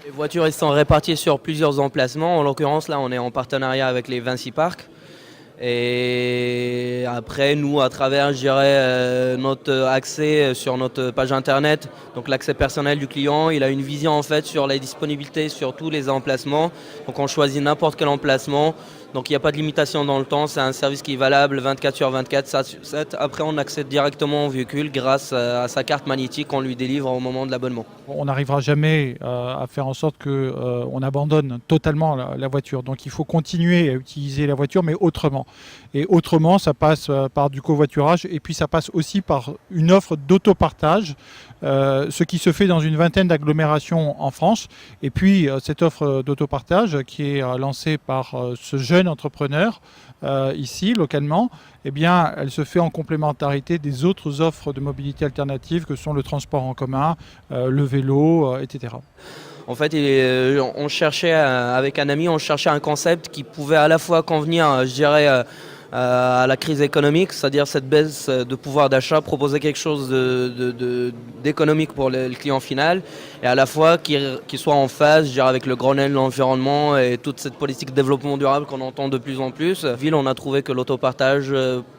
Les voitures elles sont réparties sur plusieurs emplacements. En l'occurrence, là, on est en partenariat avec les Vinci Park. Et après, nous, à travers, je dirais, notre accès sur notre page internet, donc l'accès personnel du client, il a une vision en fait sur la disponibilité sur tous les emplacements. Donc on choisit n'importe quel emplacement. Donc il n'y a pas de limitation dans le temps, c'est un service qui est valable 24 sur 24, 7 sur 7. Après, on accède directement au véhicule grâce à sa carte magnétique qu'on lui délivre au moment de l'abonnement. On n'arrivera jamais à faire en sorte qu'on abandonne totalement la voiture. Donc il faut continuer à utiliser la voiture, mais autrement. Et autrement, ça passe par du covoiturage et puis ça passe aussi par une offre d'autopartage, ce qui se fait dans une vingtaine d'agglomérations en France. Et puis cette offre d'autopartage qui est lancée par ce jeune entrepreneur ici, localement, eh bien, elle se fait en complémentarité des autres offres de mobilité alternative que sont le transport en commun, le vélo, etc. En fait, on cherchait, avec un ami, on cherchait un concept qui pouvait à la fois convenir, je dirais, à la crise économique, c'est-à-dire cette baisse de pouvoir d'achat, proposer quelque chose d'économique pour le client final, et à la fois qui soit en phase, je dirais, avec le Grenelle de l'environnement et toute cette politique de développement durable qu'on entend de plus en plus. Ville, on a trouvé que l'autopartage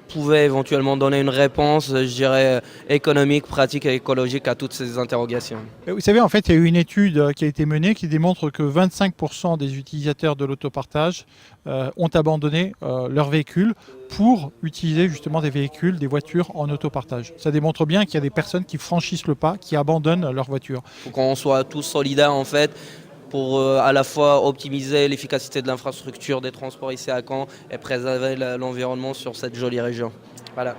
pouvait éventuellement donner une réponse, je dirais, économique, pratique et écologique à toutes ces interrogations. Vous savez, en fait, il y a eu une étude qui a été menée qui démontre que 25% des utilisateurs de l'autopartage ont abandonné leur véhicule pour utiliser justement des véhicules, des voitures en autopartage. Ça démontre bien qu'il y a des personnes qui franchissent le pas, qui abandonnent leur voiture. Il faut qu'on soit tous solidaires en fait pour à la fois optimiser l'efficacité de l'infrastructure des transports ici à Caen et préserver l'environnement sur cette jolie région. Voilà.